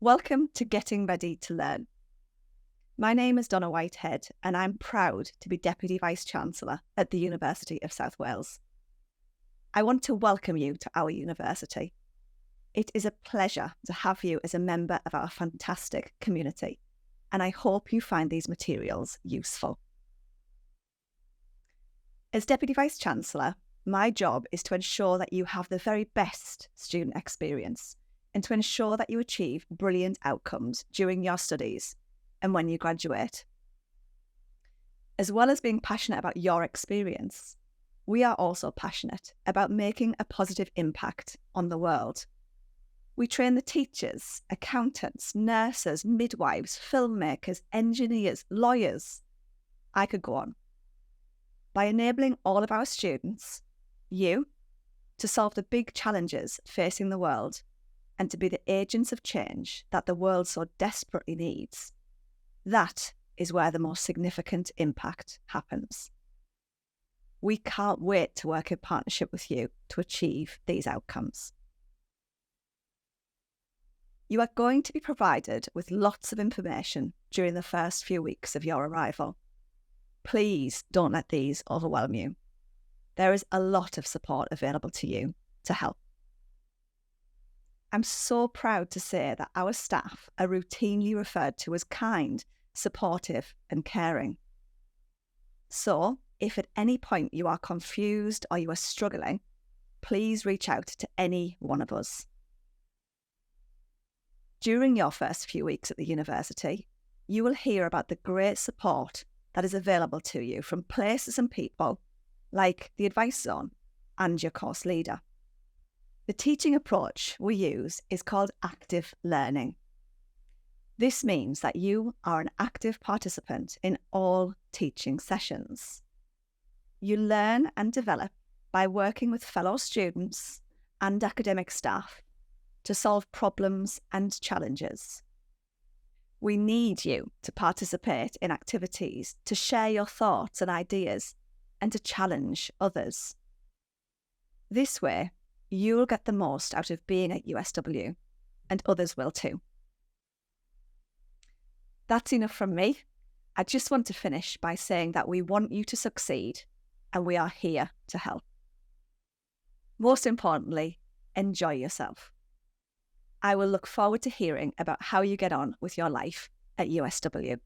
Welcome to Getting Ready to Learn. My name is Donna Whitehead, and I'm proud to be Deputy Vice-Chancellor at the University of South Wales. I want to welcome you to our university. It is a pleasure to have you as a member of our fantastic community, and I hope you find these materials useful. As Deputy Vice-Chancellor, my job is to ensure that you have the very best student experience and to ensure that you achieve brilliant outcomes during your studies and when you graduate. As well as being passionate about your experience, we are also passionate about making a positive impact on the world. We train the teachers, accountants, nurses, midwives, filmmakers, engineers, lawyers. I could go on. By enabling all of our students, you, to solve the big challenges facing the world and to be the agents of change that the world so desperately needs, that is where the most significant impact happens. We can't wait to work in partnership with you to achieve these outcomes. You are going to be provided with lots of information during the first few weeks of your arrival. Please don't let these overwhelm you. There is a lot of support available to you to help. I'm so proud to say that our staff are routinely referred to as kind, supportive, and caring. So, if at any point you are confused or you are struggling, please reach out to any one of us. During your first few weeks at the university, you will hear about the great support that is available to you from places and people like the Advice Zone and your course leader. The teaching approach we use is called active learning. This means that you are an active participant in all teaching sessions. You learn and develop by working with fellow students and academic staff to solve problems and challenges. We need you to participate in activities, to share your thoughts and ideas, and to challenge others. This way, you'll get the most out of being at USW, and others will too. That's enough from me. I just want to finish by saying that we want you to succeed, and we are here to help. Most importantly, enjoy yourself. I will look forward to hearing about how you get on with your life at USW.